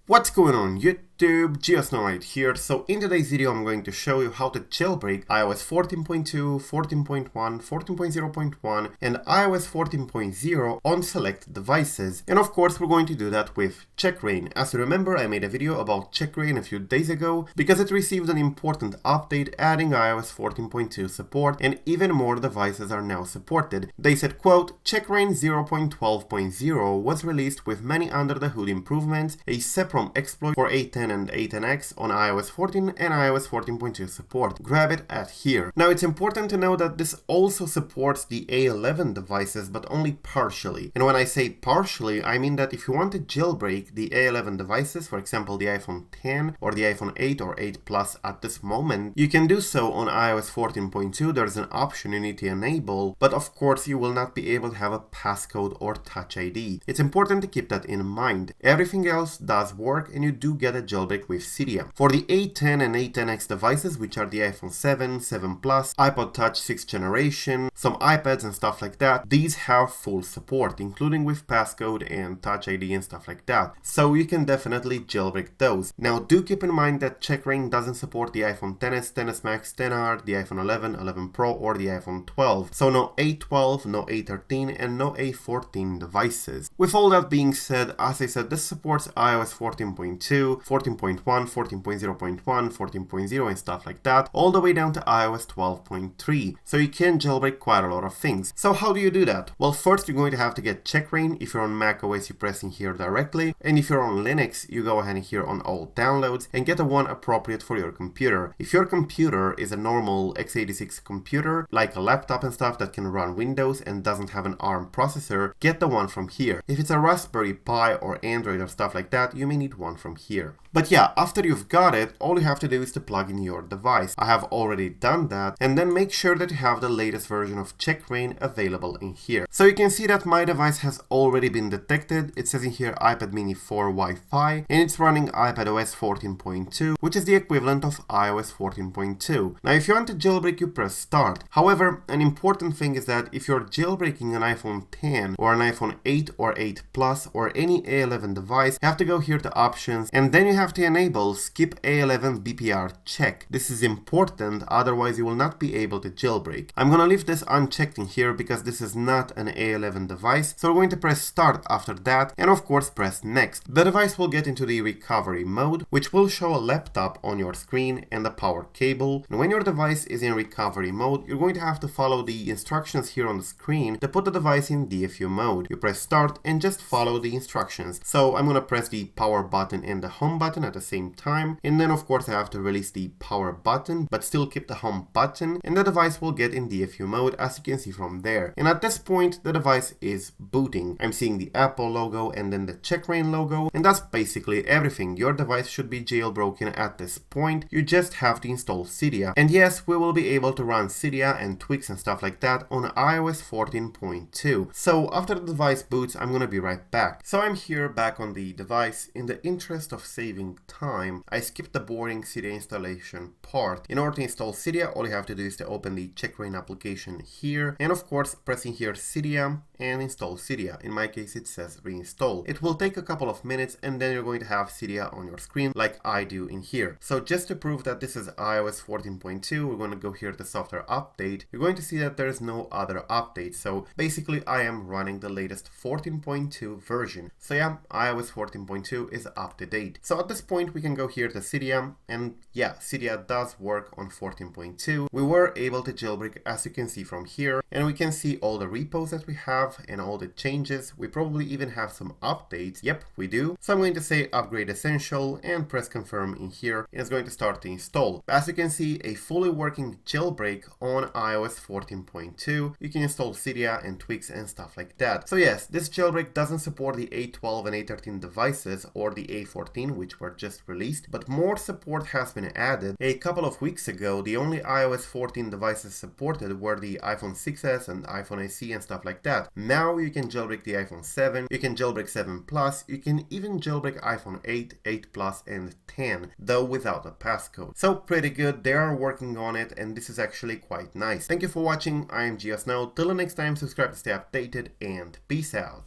What's going on YouTube? GeoSnow here. So in today's video I'm going to show you how to jailbreak iOS 14.2, 14.1, 14.0.1 and iOS 14.0 on select devices. And of course we're going to do that with CheckRa1n. As you remember, I made a video about CheckRa1n a few days ago because it received an important update adding iOS 14.2 support and even more devices are now supported. They said, quote, CheckRa1n 0.12.0 was released with many under the hood improvements, a separate exploit for A10 and A10X on iOS 14 and iOS 14.2 support. Grab it at here. Now it's important to know that this also supports the A11 devices but only partially. And when I say partially, I mean that if you want to jailbreak the A11 devices, for example the iPhone 10 or the iPhone 8 or 8 Plus at this moment, you can do so on iOS 14.2. There's an option you need to enable, but of course you will not be able to have a passcode or Touch ID. It's important to keep that in mind. Everything else does work and you do get a jailbreak with Cydia. For the A10 and A10X devices, which are the iPhone 7, 7 Plus, iPod Touch 6th generation, some iPads and stuff like that, these have full support, including with passcode and Touch ID and stuff like that. So you can definitely jailbreak those. Now do keep in mind that CheckRa1n doesn't support the iPhone XS, XS Max, XR, the iPhone 11, 11 Pro or the iPhone 12. So no A12, no A13 and no A14 devices. With all that being said, as I said, this supports iOS 14.2, 14.1, 14.0.1, 14.0 and stuff like that, all the way down to iOS 12.3. So you can jailbreak quite a lot of things. So how do you do that? Well, first you're going to have to get CheckRa1n. If you're on macOS, you press in here directly, and if you're on Linux, you go ahead and here on all downloads and get the one appropriate for your computer. If your computer is a normal x86 computer, like a laptop and stuff that can run Windows and doesn't have an ARM processor, get the one from here. If it's a Raspberry Pi or Android or stuff like that, you may need one from here. But yeah, after you've got it, all you have to do is to plug in your device. I have already done that, and then make sure that you have the latest version of CheckRa1n available in here. So you can see that my device has already been detected. It says in here iPad mini 4 Wi-Fi, and it's running iPadOS 14.2, which is the equivalent of iOS 14.2. Now if you want to jailbreak, you press start. However, an important thing is that if you're jailbreaking an iPhone 10 or an iPhone 8 or 8 Plus or any A11 device, you have to go here to options, and then you have to enable skip A11 BPR check. This is important, otherwise you will not be able to jailbreak. I'm gonna leave this unchecked in here because this is not an A11 device, so we're going to press start after that and of course press next. The device will get into the recovery mode, which will show a laptop on your screen and a power cable, and when your device is in recovery mode, you're going to have to follow the instructions here on the screen to put the device in Dfu mode. You press start and just follow the instructions. So I'm gonna press the power button and the home button at the same time, and then of course I have to release the power button but still keep the home button, and the device will get in Dfu mode as you can see from there. And at this point the device is booting. I'm seeing the Apple logo and then the CheckRa1n logo, and that's basically everything. Your device should be jailbroken at this point. You just have to install Cydia, and yes, we will be able to run Cydia and tweaks and stuff like that on iOS 14.2. So after the device boots, I'm gonna be right back. So I'm here back on the device. In the interest of saving time, I skipped the boring Cydia installation part. In order to install Cydia, all you have to do is to open the CheckRa1n application here, and of course pressing here Cydia and install Cydia. In my case it says reinstall. It will take a couple of minutes and then you're going to have Cydia on your screen like I do in here. So just to prove that this is iOS 14.2, we're going to go here to software update. You're going to see that there is no other update. So basically I am running the latest 14.2 version. So yeah, iOS 14.2 is up to date. So at this point we can go here to Cydia, and yeah, Cydia does work on 14.2. We were able to jailbreak as you can see from here, and we can see all the repos that we have and all the changes. We probably even have some updates. Yep, we do. So I'm going to say upgrade essential and press confirm in here, and it's going to start to install. As you can see, a fully working jailbreak on iOS 14.2. You can install Cydia and tweaks and stuff like that. So yes, this jailbreak doesn't support the A12 and A13 devices or the A14, which were just released, but more support has been added. A couple of weeks ago, the only iOS 14 devices supported were the iPhone 6s and iPhone SE and stuff like that. Now you can jailbreak the iPhone 7, you can jailbreak 7 Plus, you can even jailbreak iPhone 8, 8 Plus and 10, though without a passcode. So pretty good, they are working on it and this is actually quite nice. Thank you for watching, I am GeoSnow. Till the next time, subscribe to stay updated and peace out.